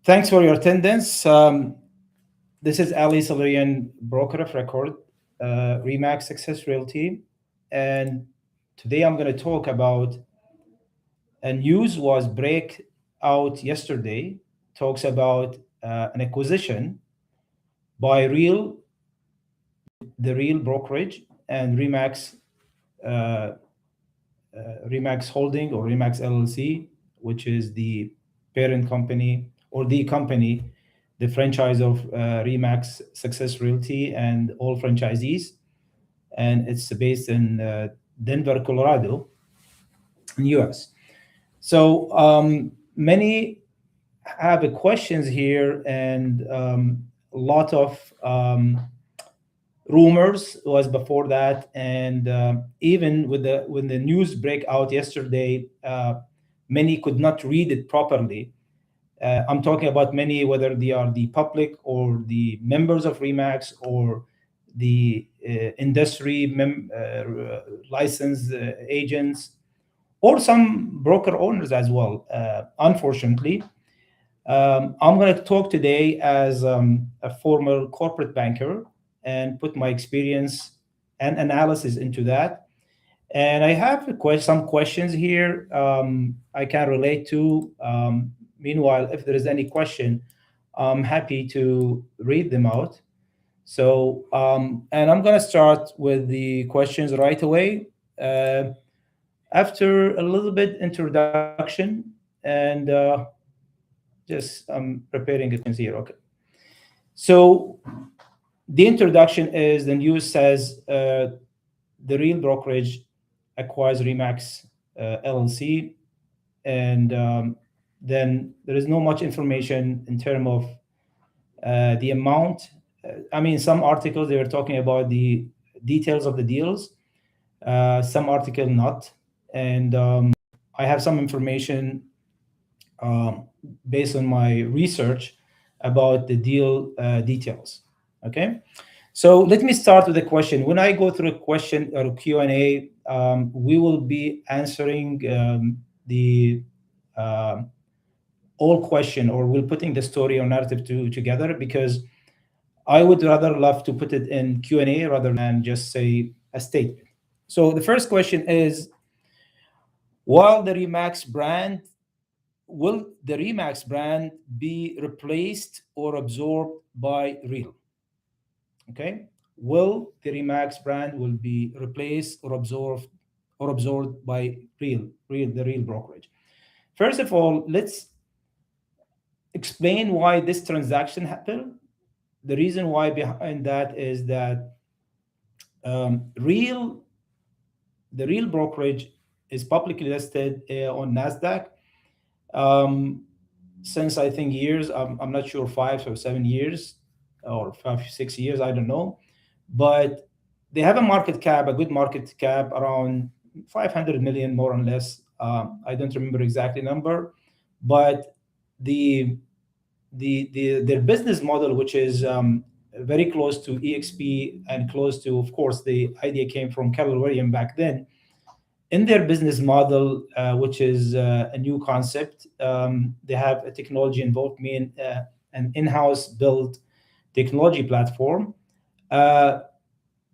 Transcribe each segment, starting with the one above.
Thanks for your attendance. This is Ali Salarian, broker of record, REMAX Success Realty, and today I'm going to talk about a news was break out yesterday. Talks about an acquisition by the Real brokerage, and uh, REMAX Holding or REMAX LLC, which is the parent company or the company, the franchise of REMAX Success Realty and all franchisees. And it's based in Denver, Colorado, in US. So many have questions here, and a lot of rumors was before that, and even with the when the news break out yesterday, many could not read it properly. I'm talking about many, whether they are the public or the members of REMAX or the industry licensed agents, or some broker owners as well. Unfortunately, I'm going to talk today as a former corporate banker and put my experience and analysis into that. And I have some questions here I can relate to. Meanwhile, if there is any question, I'm happy to read them out. So, and I'm going to start with the questions right away. After a little bit introduction, and just I'm preparing it here. Okay. So the introduction is the news says the Real brokerage acquires REMAX LLC, and then there is no much information in terms of the amount. I mean, some articles they were talking about the details of the deals, some article not, and I have some information um, based on my research about the deal details. Okay, so let me start with a question. When I go through a question or Q&A, we will be answering the um all question, or we're putting the story or narrative together, because I would rather love to put it in Q&A rather than just say a statement. So the first question is, while the Remax brand will the Remax brand be replaced or absorbed by Real? Okay, will the Remax brand will be replaced or absorbed by the Real brokerage? First of all, let's explain why this transaction happened. The reason why behind that is that Real the Real brokerage is publicly listed on Nasdaq um, since I think years. I'm not sure, 5 or 7 years, or 5 6 years. I don't know, but they have a market cap, a good market cap, around 500 million, more or less. I don't remember exactly number, but the their business model, which is very close to EXP and close to, of course, the idea came from Keller Williams back then. In their business model, which is a new concept, they have a technology involved, mean an in-house built technology platform. Uh,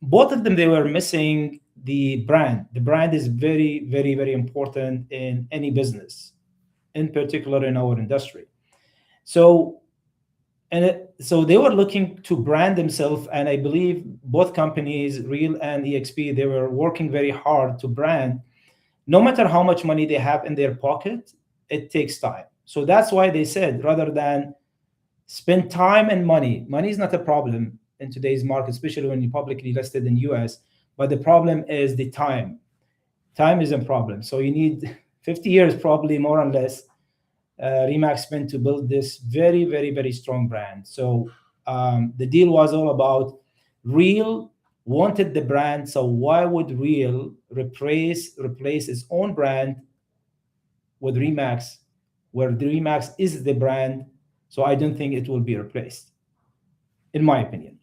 Both of them, they were missing the brand. The brand is very, very, very important in any business, in particular in our industry. So so they were looking to brand themselves, and I believe both companies, Real and EXP, they were working very hard to brand. No matter how much money they have in their pocket, it takes time. So that's why they said, rather than spend time and money is not a problem in today's market, especially when you're publicly listed in US. But the problem is the time. Time is a problem. So you need 50 years, probably more or less, Remax spent to build this very, very, very strong brand. So the deal was all about Real wanted the brand. So why would Real replace its own brand with Remax, where the Remax is the brand? So I don't think it will be replaced, in my opinion.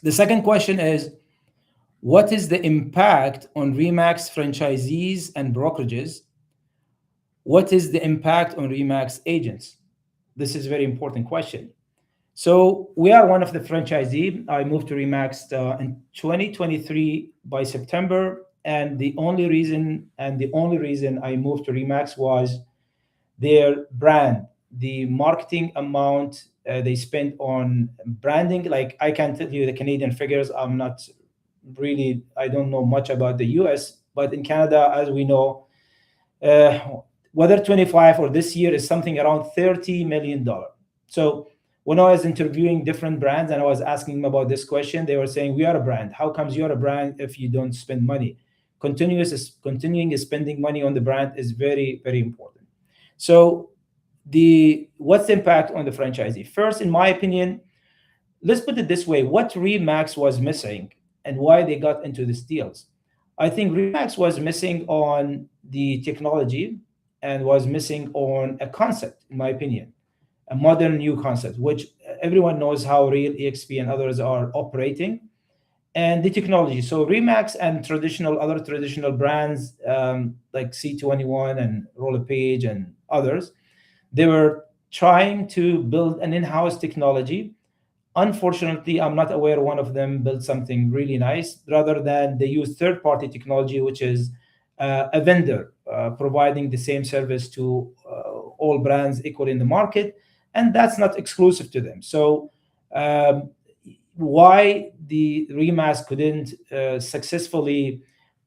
The second question is, what is the impact on Remax franchisees and brokerages? What is the impact on Remax agents? This is a very important question. So we are one of the franchisee. I moved to Remax in 2023 by September, and the only reason I moved to Remax was their brand, the marketing amount they spend on branding. Like, I can tell you the Canadian figures. I don't know much about the US, but in Canada, as we know, uh, whether 25 or this year is something around $30 million. So when I was interviewing different brands and I was asking them about this question, they were saying, "We are a brand. How comes you're a brand if you don't spend money?" Continuing spending money on the brand is very, very important. So the what's the impact on the franchisee? First, in my opinion, let's put it this way: what Remax was missing and why they got into these deals. I think Remax was missing on the technology and was missing on a concept, in my opinion, a modern new concept, which everyone knows how Real, EXP, and others are operating, and the technology. So Remax and other traditional brands like C21 and Roller Page and others, they were trying to build an in-house technology. Unfortunately, I'm not aware one of them built something really nice. Rather than they use third-party technology, which is a vendor providing the same service to all brands equal in the market, and that's not exclusive to them. So, um, why the Remax couldn't successfully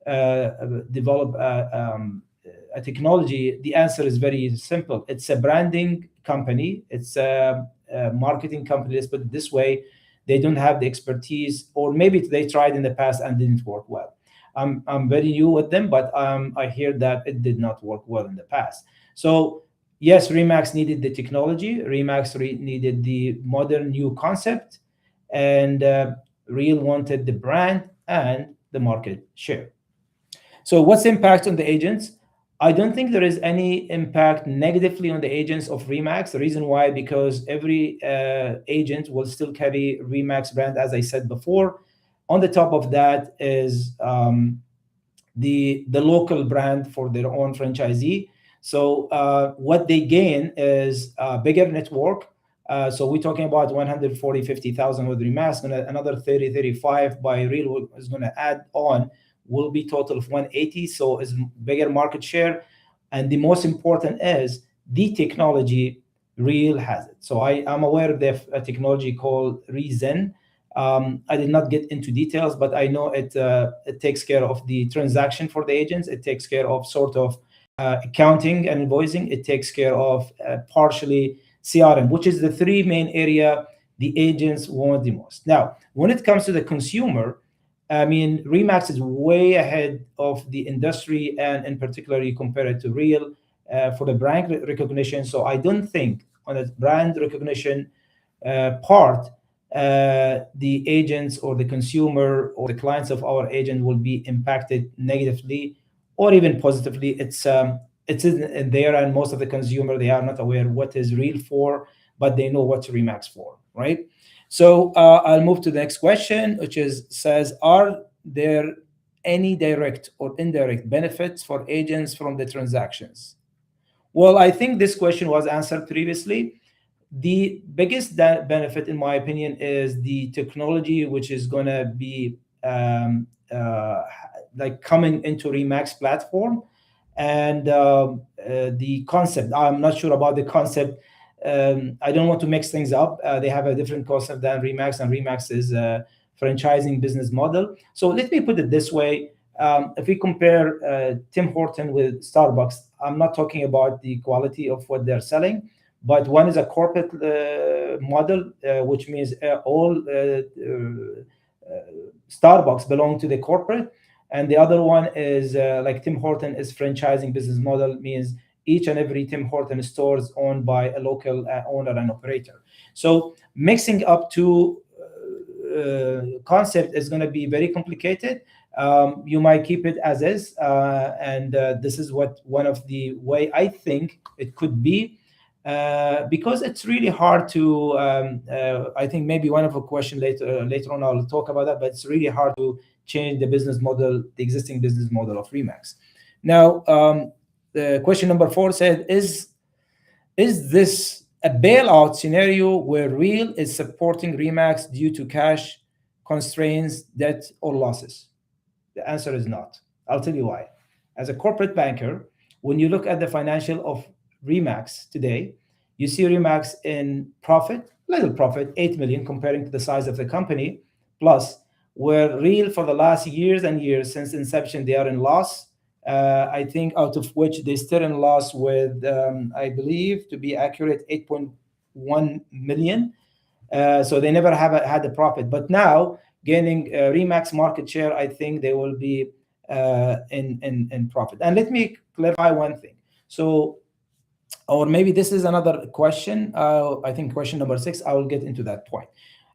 develop a technology? The answer is very simple. It's a branding company. It's a marketing company. Let's put it this way: they don't have the expertise, or maybe they tried in the past and didn't work well. I'm very new with them, but I hear that it did not work well in the past. So yes, Remax needed the technology. Needed the modern new concept, and Real wanted the brand and the market share. So what's the impact on the agents? I don't think there is any impact negatively on the agents of Remax. The reason why, because every agent will still carry Remax brand, as I said before. On the top of that is the local brand for their own franchisee. So what they gain is a bigger network. So we're talking about 140, 50,000 with Remax, and another 30, 35 by Real is going to add on, will be total of 180. So it's bigger market share. And the most important is the technology. Real has it. So I am aware of a technology called Reason. I did not get into details, but I know it takes care of the transaction for the agents. It takes care of sort of accounting and invoicing. It takes care of partially CRM, which is the three main area the agents want the most. Now, when it comes to the consumer, I mean, Remax is way ahead of the industry, and in particular, you compare it to Real for the brand recognition. So I don't think on the brand recognition part, the agents or the consumer or the clients of our agent will be impacted negatively or even positively. It's in there, and most of the consumer, they are not aware what is Real for, but they know what's Remax for, right? So I'll move to the next question, which is says, are there any direct or indirect benefits for agents from the transactions? Well, I think this question was answered previously. The biggest benefit, in my opinion, is the technology, which is going to be like coming into Remax platform, and the concept. I'm not sure about the concept. I don't want to mix things up. They have a different concept than Remax, and Remax is a franchising business model. So let me put it this way. If we compare Tim Horton with Starbucks, I'm not talking about the quality of what they're selling, but one is a corporate model, which means all Starbucks belong to the corporate, and the other one is like Tim Horton is franchising business model, means each and every Tim Horton store is owned by a local owner and operator. So mixing up two concept is going to be very complicated. You might keep it as is, and this is what one of the way I think it could be, because it's really hard to. I think maybe one of a question later on I'll talk about that, but it's really hard to change the business model, the existing business model of Remax. Now, the question number 4 said, is this a bailout scenario where Real is supporting Remax due to cash constraints, debt, or losses? The answer is not. I'll tell you why. As a corporate banker, when you look at the financial of Remax today, you see Remax in profit, little profit, 8 million comparing to the size of the company, plus where Real for the last years and years since inception, they are in loss. I think out of which they still in loss with, I believe, to be accurate, 8.1 million. So they never have had a profit. But now gaining Remax market share, I think they will be in profit. And let me clarify one thing. So, or maybe this is another question. I think question number 6. I will get into that point.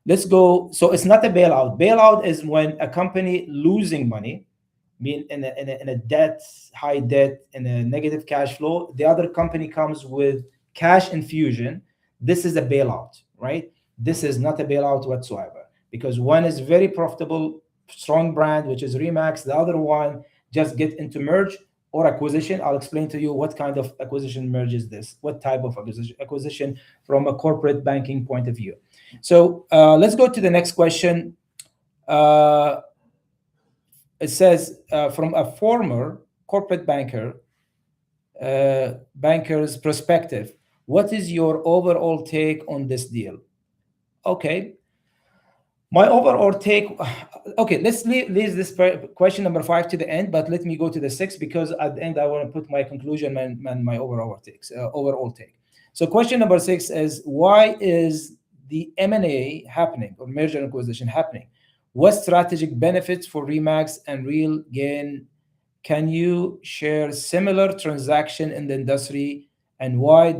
Let's go. So it's not a bailout. Bailout is when a company losing money, mean in a debt, high debt, in a negative cash flow. The other company comes with cash infusion. This is a bailout, right? This is not a bailout whatsoever because one is very profitable, strong brand, which is Remax. The other one just get into merge or acquisition. I'll explain to you what kind of acquisition merge is this, what type of acquisition from a corporate banking point of view. So let's go to the next question. It says from a former corporate banker's perspective, what is your overall take on this deal? Okay, my overall take. Okay, let's leave this question number 5 to the end, but let me go to the 6 because at the end I want to put my conclusion and my overall takes. Overall take. So question number 6 is, why is the M&A happening or merger and acquisition happening? What strategic benefits for Remax and Real gain? Can you share similar transaction in the industry and why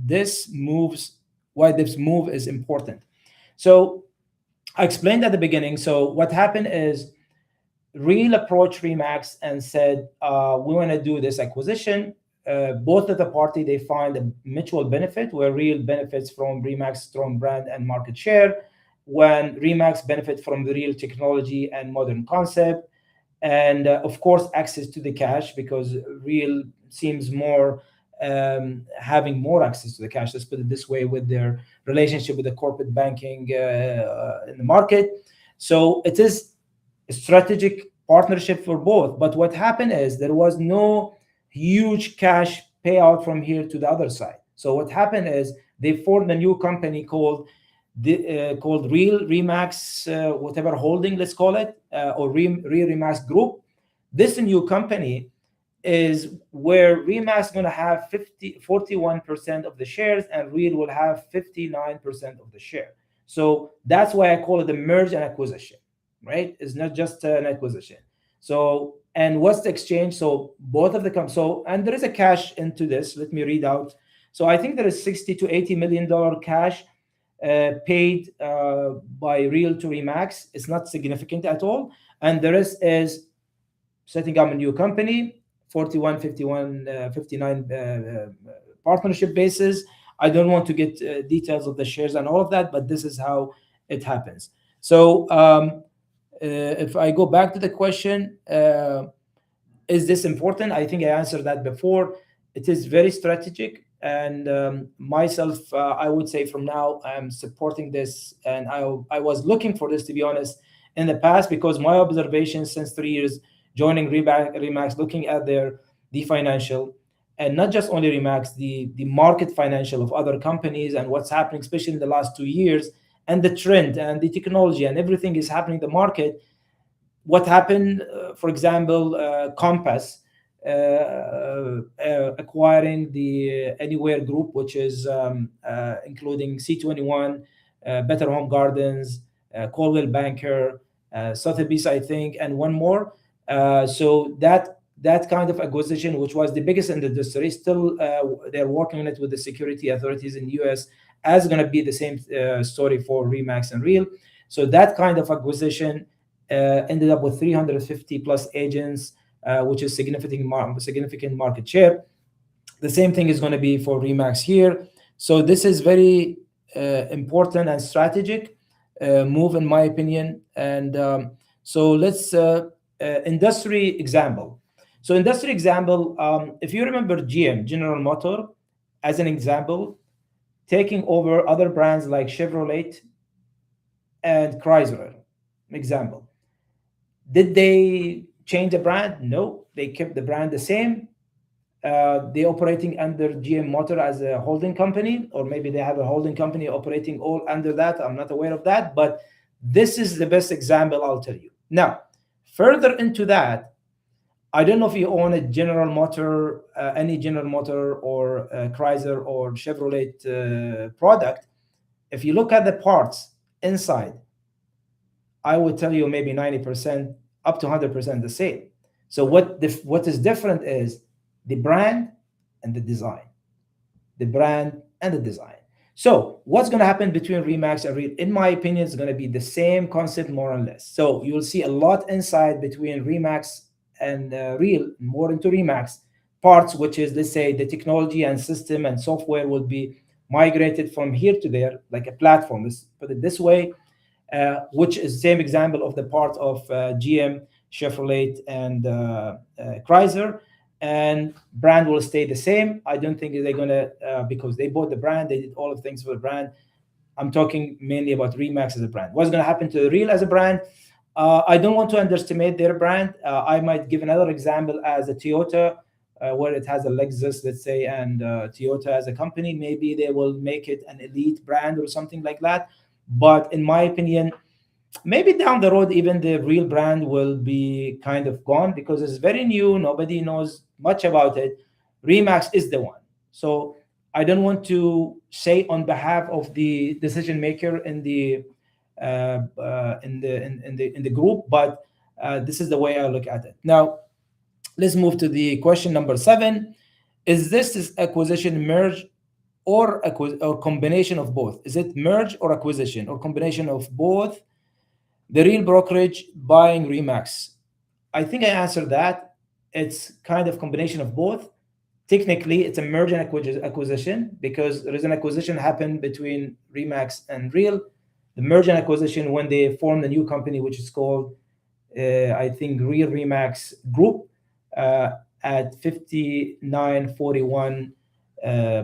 this move is important? So I explained at the beginning. So what happened is Real approached Remax and said, we want to do this acquisition. Both of the party, they find a mutual benefit where Real benefits from Remax strong brand and market share, when Remax benefit from the Real technology and modern concept, and of course access to the cash because Real seems more having more access to the cash. Let's put it this way, with their relationship with the corporate banking in the market. So it is a strategic partnership for both. But what happened is there was no huge cash payout from here to the other side. So what happened is they formed a new company called Real Remax, whatever holding, let's call it, or Real Remax Group. This new company is where Remax is going to have 41% of the shares and Real will have 59% of the share. So that's why I call it a merge and acquisition, right? It's not just an acquisition. So, and what's the exchange? So both of the and there is a cash into this. Let me read out. So I think there is $60 to $80 million cash paid by Real to Remax. It's not significant at all. And the rest is setting up a new company, 41, 51, 59 partnership basis. I don't want to get details of the shares and all of that, but this is how it happens. So if I go back to the question, is this important? I think I answered that before. It is very strategic. And myself, I would say from now, I'm supporting this. And I was looking for this, to be honest, in the past, because my observations since 3 years, joining Remax, looking at the financial, and not just only Remax, the market financial of other companies and what's happening, especially in the last 2 years, and the trend and the technology and everything is happening in the market. What happened, for example, Compass acquiring the Anywhere Group, which is including C21, Better Home Gardens, Coldwell Banker, Sotheby's, I think, and one more. So that kind of acquisition, which was the biggest in the industry, still they're working on it with the security authorities in the US, as going to be the same story for Remax and Real. So that kind of acquisition ended up with 350 plus agents, which is significant market share. The same thing is going to be for Remax here. So this is very important and strategic move, in my opinion. And so let's industry example. So industry example, if you remember GM, General Motor, as an example, taking over other brands like Chevrolet and Chrysler. Example. Did they change the brand? No, they kept the brand the same. They operating under GM Motor as a holding company, or maybe they have a holding company operating all under that. I'm not aware of that, but this is the best example I'll tell you. Now, further into that, I don't know if you own a General Motor, any General Motor or Chrysler or Chevrolet product. If you look at the parts inside, I would tell you maybe 90% up to 100% the same. So what is different is the brand and the design. The brand and the design. So what's going to happen between Remax and Real? In my opinion, it's going to be the same concept more or less. So you will see a lot inside between Remax and Real, more into Remax parts, which is, let's say, the technology and system and software will be migrated from here to there, like a platform. Let's put it this way, which is same example of the part of GM, Chevrolet, and Chrysler. And brand will stay the same. I don't think they're gonna because they bought the brand, they did all of things for the brand. I'm talking mainly about Remax as a brand. What's gonna happen to the Real as a brand? I don't want to underestimate their brand. I might give another example as a Toyota, where it has a Lexus, let's say, and Toyota as a company. Maybe they will make it an elite brand or something like that. But in my opinion, maybe down the road, even the Real brand will be kind of gone because it's very new. Nobody knows much about it. Remax is the one. So I don't want to say on behalf of the decision maker in the in the group, but this is the way I look at it. Now, let's move to the question number 7. Is this acquisition merge or combination of both? Is it merge or acquisition or combination of both? The Real brokerage buying Remax. I think I answered that. It's kind of combination of both. Technically, it's a merge and acquisition because there is an acquisition happened between Remax and Real. The merge and acquisition when they formed a new company, which is called, I think, Real Remax Group at 5941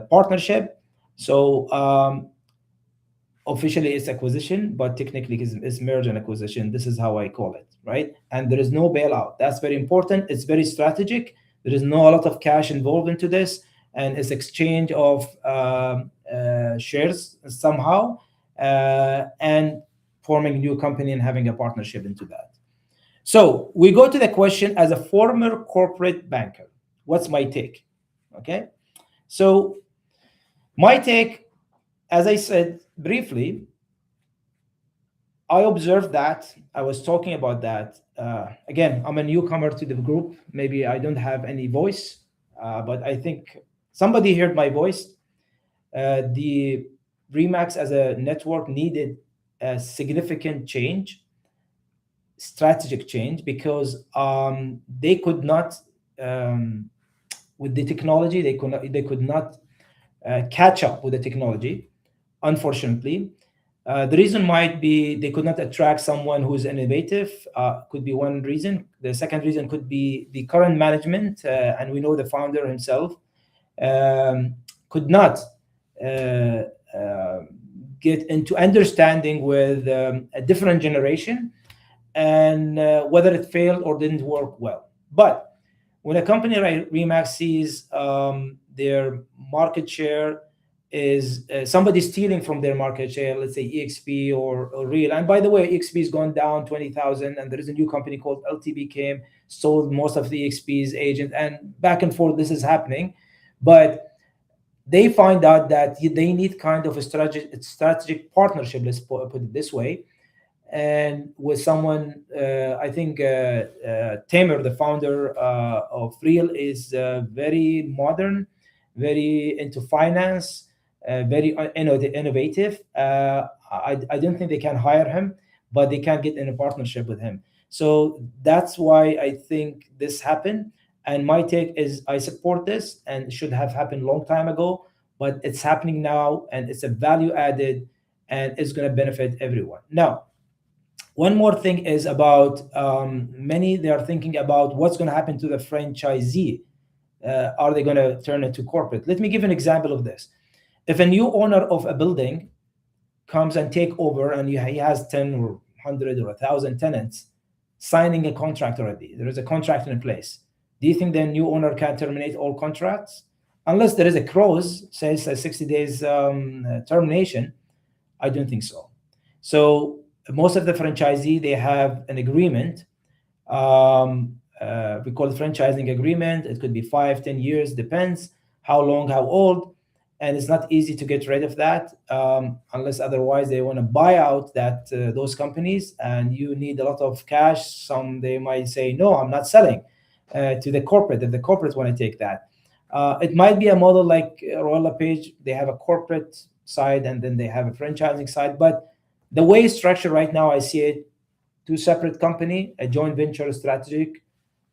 partnership. So officially it's acquisition, but technically it's merge and acquisition. This is how I call it, right? And there is no bailout. That's very important. It's very strategic. There is no a lot of cash involved into this, and it's exchange of shares somehow, and forming a new company and having a partnership into that. So we go to the question, as a former corporate banker, what's my take? Okay. So my take, as I said briefly, I observed that. I was talking about that. Again, I'm a newcomer to the group. Maybe I don't have any voice, but I think somebody heard my voice. The Remax as a network needed a significant change, strategic change, because they could not, with the technology, they could not catch up with the technology, unfortunately. The reason might be they could not attract someone who's innovative, could be one reason. The second reason could be the current management, and we know the founder himself could not get into understanding with a different generation, and whether it failed or didn't work well. But when a company like REMAX sees their market share is somebody stealing from their market share, let's say EXP or Real. And by the way, EXP has gone down 20,000, and there is a new company called LTB came, sold most of the EXP's agent, and back and forth this is happening. But they find out that they need kind of a strategic partnership, let's put it this way, and with someone, I think Tamer, the founder of Real, is very modern, very into finance, very innovative. I don't think they can hire him, but they can get in a partnership with him. So that's why I think this happened. And my take is I support this, and it should have happened a long time ago, but it's happening now, and it's a value added, and it's going to benefit everyone. Now, one more thing is about many, they are thinking about what's going to happen to the franchisee. Are they going to turn it to corporate? Let me give an example of this. If a new owner of a building comes and take over and he has 10 or 100 or 1,000 tenants signing a contract already, there is a contract in place, do you think the new owner can terminate all contracts? Unless there is a clause says a 60 days termination, I don't think so. So most of the franchisee, they have an agreement. We call it franchising agreement. It could be 5, 10 years, depends how long, how old, and it's not easy to get rid of that unless otherwise they want to buy out that those companies, and you need a lot of cash. Some they might say, no, I'm not selling to the corporate if the corporate want to take that. It might be a model like Royal LePage. They have a corporate side and then they have a franchising side. But the way it's structured right now, I see it two separate company, a joint venture strategic,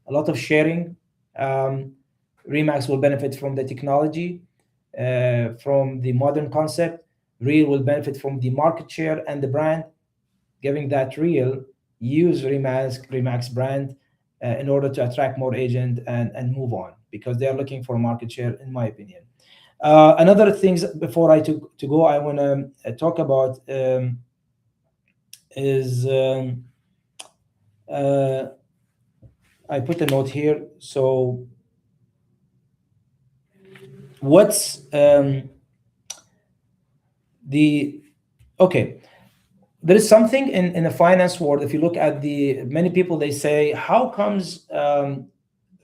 a lot of sharing. REMAX will benefit from the technology, from the modern concept. Real will benefit from the market share and the brand, giving that Real use REMAX brand in order to attract more agent and move on because they are looking for market share, in my opinion. Another things before I to go, I want to talk about is I put a note here. So what's the okay? There is something in the finance world. If you look at the many people, they say, how comes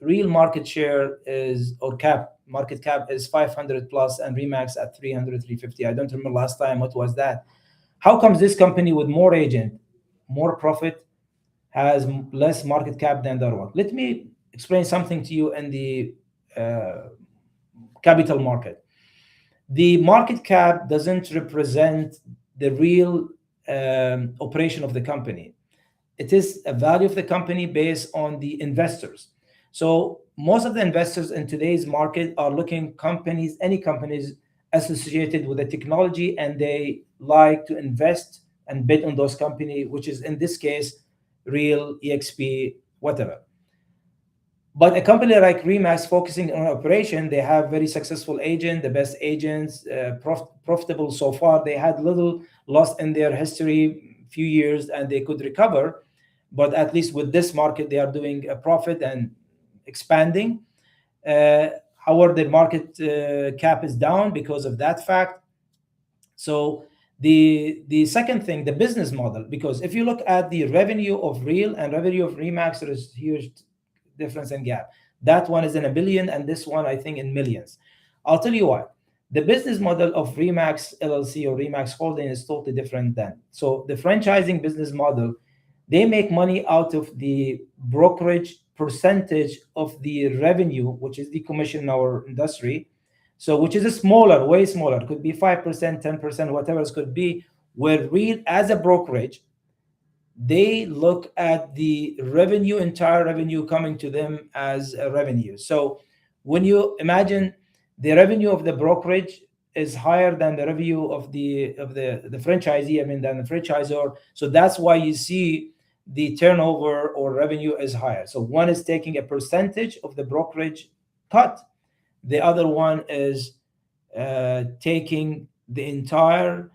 real market share is or cap market cap is 500 plus and REMAX at 300, 350. I don't remember last time what was that. How comes this company with more agent, more profit, has less market cap than the other one? Let me explain something to you in the capital market. The market cap doesn't represent the real operation of the company. It is a value of the company based on the investors. So most of the investors in today's market are looking companies, any companies associated with the technology, and they like to invest and bet on those companies, which is in this case, Real, EXP, whatever. But a company like REMAX focusing on operation, they have very successful agent, the best agents, profitable so far. They had little loss in their history, few years, and they could recover. But at least with this market, they are doing a profit and expanding. However, the market cap is down because of that fact. So the second thing, the business model, because if you look at the revenue of Real and revenue of REMAX, there is huge difference and gap. That one is in a billion, and this one I think in millions. I'll tell you why. The business model of REMAX LLC or REMAX Holding is totally different than. So the franchising business model, they make money out of the brokerage percentage of the revenue, which is the commission in our industry. So which is a smaller, way smaller, could be 5%, 10%, whatever it could be, where Real as a brokerage, they look at the revenue, entire revenue coming to them as a revenue. So when you imagine the revenue of the brokerage is higher than the revenue of the franchisee, I mean than the franchisor. So that's why you see the turnover or revenue is higher. So one is taking a percentage of the brokerage cut. The other one is taking the entire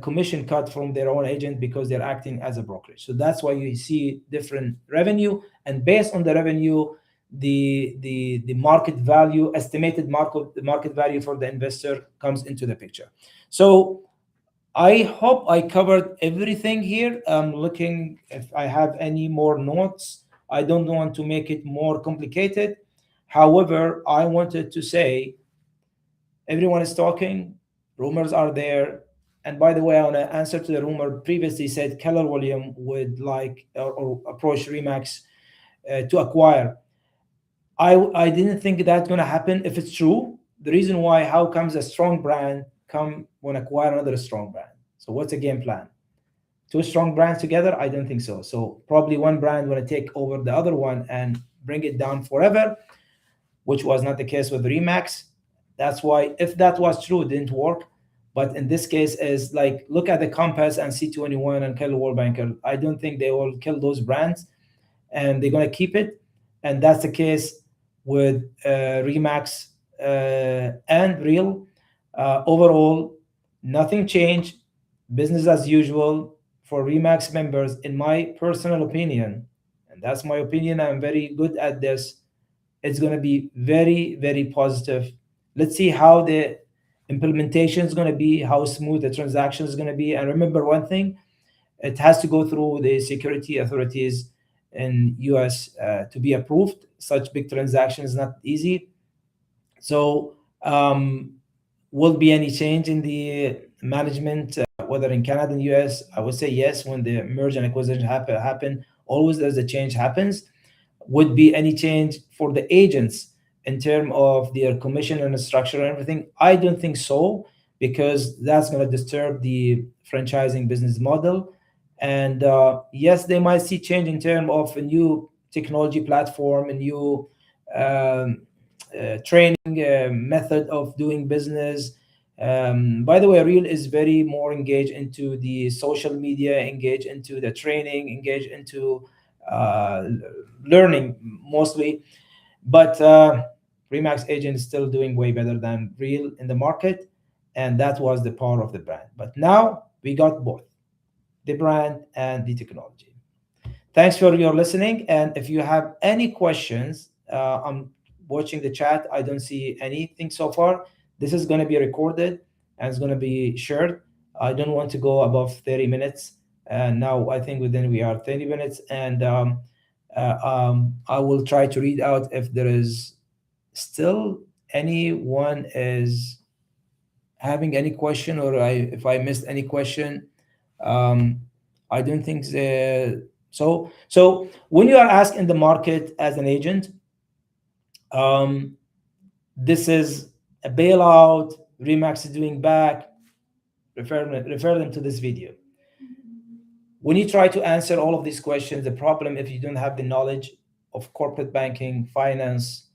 commission cut from their own agent because they're acting as a brokerage. So that's why you see different revenue, and based on the revenue, the market value, estimated market value for the investor comes into the picture. So I hope I covered everything here. I'm looking if I have any more notes. I don't want to make it more complicated. However, I wanted to say everyone is talking, rumors are there. And by the way, I want to answer to the rumor previously said Keller Williams would like or approach REMAX to acquire. I didn't think that's going to happen if it's true. The reason why, how comes a strong brand come when acquire another strong brand? So what's the game plan? Two strong brands together? I don't think so. So probably one brand want to take over the other one and bring it down forever, which was not the case with REMAX. That's why, if that was true, it didn't work. But in this case, is like, look at the Compass and C21 and Keller World Banker. I don't think they will kill those brands, and they're going to keep it. And that's the case with REMAX and Real. Overall, nothing changed. Business as usual for Remax members, in my personal opinion. And that's my opinion. I'm very good at this. It's going to be very, very positive. Let's see how the implementation is going to be, how smooth the transaction is going to be. And remember one thing, it has to go through the security authorities in US to be approved. Such big transaction is not easy. So, will be any change in the management, whether in Canada and US? I would say yes. When the merge and acquisition happen, always there's a change happens. Would be any change for the agents in terms of their commission and the structure and everything? I don't think so, because that's going to disturb the franchising business model. And yes, they might see change in terms of a new technology platform, a new um, training method of doing business. By the way, Real is very more engaged into the social media, engaged into the training, engaged into uh, learning mostly. But Remax Agent is still doing way better than Real in the market, and that was the power of the brand. But now we got both the brand and the technology. Thanks for your listening. And if you have any questions, I'm watching the chat. I don't see anything so far. This is going to be recorded and it's going to be shared. I don't want to go above 30 minutes. And now I think within we are 30 minutes. And I will try to read out if there is still anyone is having any question, or if I missed any question. Um, I don't think so. So when you are asked in the market as an agent, um, this is a bailout, Remax is doing back, refer them to this video. When you try to answer all of these questions, the problem, if you don't have the knowledge of corporate banking, finance,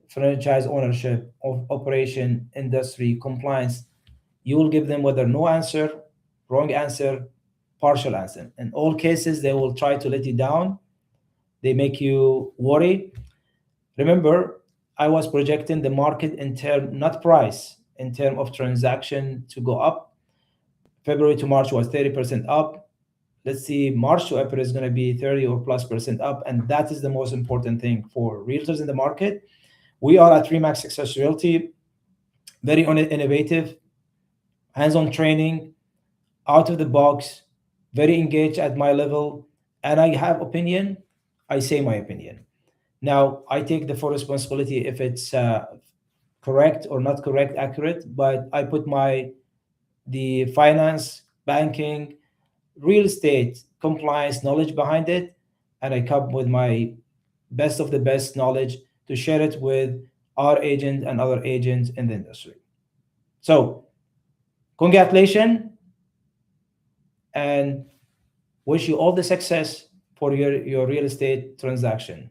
franchise ownership, of operation, industry, compliance, you will give them whether no answer, wrong answer, partial answer. In all cases, they will try to let you down. They make you worry. Remember, I was projecting the market in term, not price, in term of transaction to go up. February to March was 30% up. Let's see, March to April is going to be 30 or plus percent up. And that is the most important thing for realtors in the market. We are at Remax Success Realty, very innovative, hands-on training, out of the box, very engaged at my level, and I have opinion. I say my opinion. Now I take the full responsibility if it's correct or not correct, accurate. But I put the finance, banking, real estate, compliance knowledge behind it, and I come with my best of the best knowledge to share it with our agent and other agents in the industry. So congratulations, and wish you all the success for your real estate transaction.